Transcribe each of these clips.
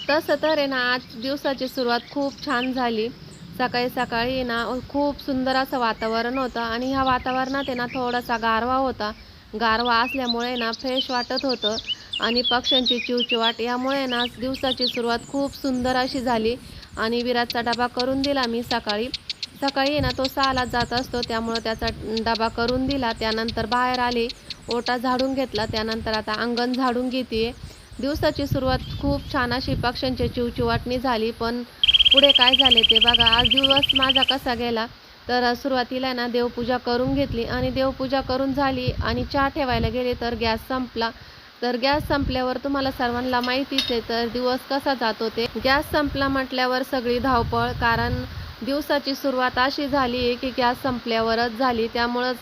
तसं तर आहे ना, आज दिवसाची सुरुवात खूप छान झाली. सकाळी-सकाळी आहे ना, खूप सुंदर असं वातावरण होतं आणि ह्या वातावरणात आहे ना, थोडासा गारवा होता. गारवा असल्यामुळे ना, फ्रेश वाटत होतं आणि पक्ष्यांची चिवचिवाट यामुळे ना, आज दिवसाची सुरुवात खूप सुंदर अशी झाली आणि विराजचा डबा करून दिला मी सकाळी. सकाळी आहे ना, तो 6:00ला जात असतो, त्यामुळं त्याचा डबा करून दिला. त्यानंतर बाहेर आले, ओटा झाडून घेतला. त्यानंतर आता अंगण झाडून घेते. दिवसाची सुरुवात खूप छान अशी पक्ष्यांच्या चिवचिवाटनी झाली. पण पुढे काय झाले ते बघा. आज दिवस माझा कसा गेला, तर सुरुवातीला आहे ना देवपूजा करून घेतली आणि देवपूजा करून झाली आणि चहा ठेवायला गेले तर गॅस संपला. तर गॅस संपल्यावर तुम्हाला सर्वांना माहितीच आहे तर दिवस कसा जातो ते. गॅस संपला म्हटल्यावर सगळी धावपळ, कारण दिवसाची सुरुवात अशी झाली आहे की गॅस संपल्यावरच झाली. त्यामुळं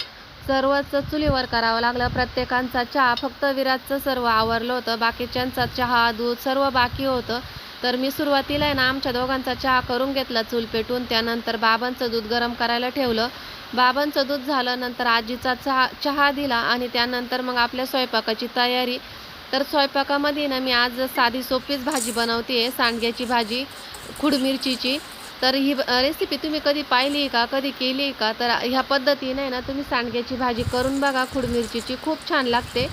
सर्वच चुलीवर करावं लागलं. प्रत्येकाचा चहा, फक्त विराजचं सर्व आवरलं होतं. बाकीच्यांचा चहा, दूध सर्व बाकी होतं. तर मी सुरुवातीला आहे ना आमच्या दोघांचा चहा करून घेतला चूल पेटवून. त्यानंतर बाबांचं दूध गरम करायला ठेवलं. बाबांचं दूध झालं, नंतर आजीचा चहा चहा दिला आणि त्यानंतर मग आपल्या स्वयंपाकाची तयारी. तर स्वयंपाकामध्ये ना मी आज साधी सोपीच भाजी बनवते, सांडग्याची भाजी, खुड मिरचीची. तर ही रेसिपी तुम्ही कधी पाहिली आहे का? कधी केली आहे का? तर ह्या पद्धतीने आहे ना तुम्ही सांडग्याची भाजी करून बघा, खुड मिरचीची खूप छान लागते.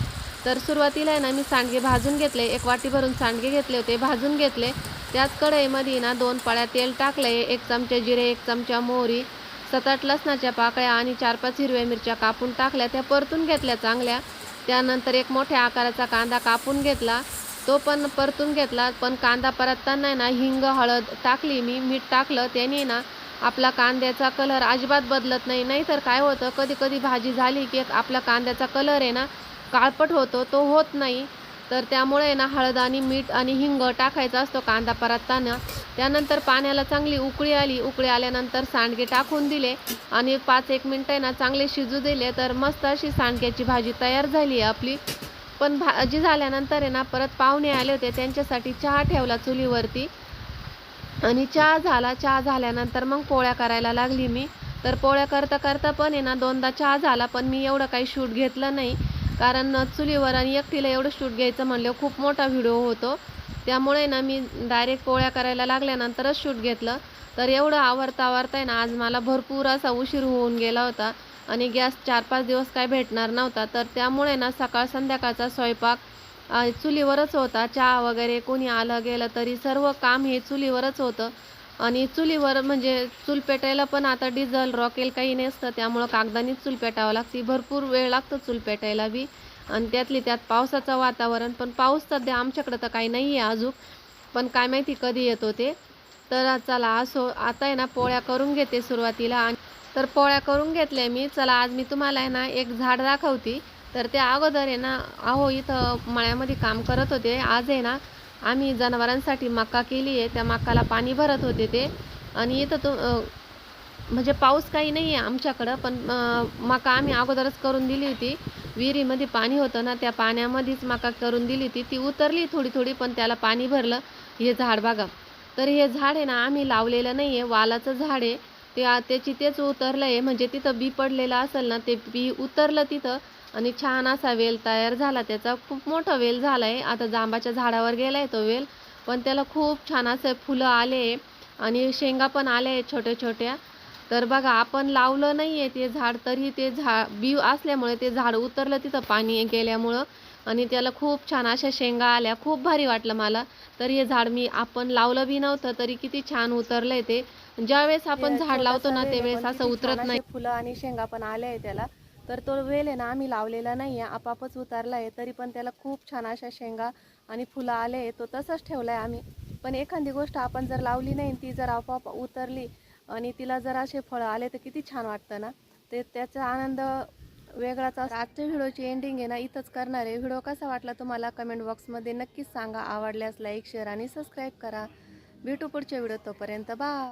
तर सुरुवातीला आहे ना मी सांडगे भाजून घेतले. एक वाटी भरून सांडगे घेतले होते, भाजून घेतले. त्याच कढईमध्ये ना 2 पळ्या तेल टाकले, 1 चमचा जिरे, 1 चमचा मोहरी, 7-8 लसणाच्या पाकळ्या आणि 4-5 हिरव्या मिरच्या कापून टाकल्या. त्या परतून घेतल्या चांगल्या. त्यानंतर एक मोठ्या आकाराचा कांदा कापून घेतला. तो पण परतून घेतला. पण कांदा परतताना आहे ना हिंग, हळद टाकली मी, मीठ टाकलं. त्याने ना आपला कांद्याचा कलर अजिबात बदलत नाही. नाहीतर काय होतं, कधी-कधी भाजी झाली की आपला कांद्याचा कलर आहे ना काळपट होतो, तो होत नाही. तर त्यामुळे आहे ना हळद आणि मीठ आणि हिंग टाकायचा असतो कांदा परतताना. त्यानंतर पाण्याला चांगली उकळी आली. उकळी आल्यानंतर सांडगे टाकून दिले आणि 5-1 मिनिटं आहे ना चांगले शिजू दिले. तर मस्त अशी सांडग्याची भाजी तयार झाली आहे आपली. पण भाजी झाल्यानंतर आहे ना परत पाहुणे आले होते, त्यांच्यासाठी चहा ठेवला चुलीवरती आणि चहा झाला. चहा झाल्यानंतर मग पोळ्या करायला लागली मी. तर पोळ्या करता-करता पण आहे ना 2दा चहा झाला, पण मी एवढं काही शूट घेतलं नाही. कारण चुलीवर आणि एकटीला एवढं शूट घ्यायचं म्हणल्यावर खूप मोठा व्हिडिओ होतो. त्यामुळे ना मी डायरेक्ट पोळ्या करायला लागल्यानंतरच शूट घेतलं. तर एवढं आवरता-आवरता आहे ना आज मला भरपूर असा उशीर होऊन गेला होता आणि गॅस 4-5 दिवस काय भेटणार नव्हता. तर त्यामुळे ना सकाळ संध्याकाळचा स्वयंपाक चुलीवरच होता. चहा वगैरे कोणी आलं गेलं तरी सर्व काम हे चुलीवरच होतं आणि चुलीवर म्हणजे चूल पेटायला पण आता डिझेल, रॉकेल काही नसतं. त्यामुळं कागदानीच चूल पेटावं लागते. भरपूर वेळ लागतो चूल पेटायला बी आणि त्यातली त्यात पावसाचं वातावरण. पण पाऊस सध्या आमच्याकडं तर काही नाही आहे अजून. पण काय माहिती कधी येतो ते. तर चला असो, आता आहे ना पोळ्या करून घेते सुरुवातीला आणि तर पोळ्या करून घेतल्या मी. चला आज मी तुम्हाला आहे ना एक झाड दाखवते. तर त्या अगोदर आहे ना, अहो इथं मळ्यामध्ये काम करत होते. आज आहे ना आम्ही जनावरांसाठी मका केली आहे. त्या मकाला पाणी भरत होते ते आणि इथं म्हणजे पाऊस काही नाही आहे आमच्याकडं, पण मका आम्ही अगोदरच करून दिली होती. विहिरीमध्ये पाणी होतं ना, त्या पाण्यामध्येच मका करून दिली होती. ती उतरली थोडी-थोडी, पण त्याला पाणी भरलं. हे झाड बघा. तर हे झाड आहे ना आम्ही लावलेलं नाही आहे, वालाचं झाड आहे. ते त्याची तेच उतरलं आहे. म्हणजे तिथं बी पडलेलं असेल ना, ते बी उतरलं तिथं आणि छान असा वेल तयार झाला त्याचा. खूप मोठा वेल झाला आहे. आता जांबाच्या झाडावर गेला आहे तो वेल, पण त्याला खूप छान असे फुलं आले आणि शेंगा पण आल्या आहेत छोट्या-छोट्या. तर बघा आपण लावलं नाही आहे ते झाड, तरी ते बी असल्यामुळे ते झाड उतरलं तिथं पाणी गेल्यामुळं आणि त्याला खूप छान अशा शेंगा आल्या. खूप भारी वाटलं मला. तर हे झाड आपण लावलं बी नव्हतं, तरी किती छान उतरलंय ते. ज्यावेळेस आपण झाड लावतो ना, त्यावेळेस असं उतरत नाही. फुलं आणि शेंगा पण आल्या आहे त्याला. तर तो वेल आहे ना आम्ही लावलेला नाही आहे, आपापच उतरला आहे. तरी पण त्याला खूप छान अशा शेंगा आणि फुलं आले आहे. तो तसंच ठेवला आहे आम्ही. पण एखादी गोष्ट आपण जर लावली नाही, ती जर आपोआप उतरली आणि तिला जर असे फळं आले तर किती छान वाटतं ना. ते त्याचा आनंद वेगळाच असतो. आजच्या व्हिडिओची एंडिंग आहे ना इथंच करणार आहे. व्हिडिओ कसा वाटला तुम्हाला कमेंट बॉक्समध्ये नक्कीच सांगा. आवडल्यास लाईक, शेअर आणि सबस्क्राईब करा. भेटू पुढच्या व्हिडिओ, तोपर्यंत बाय.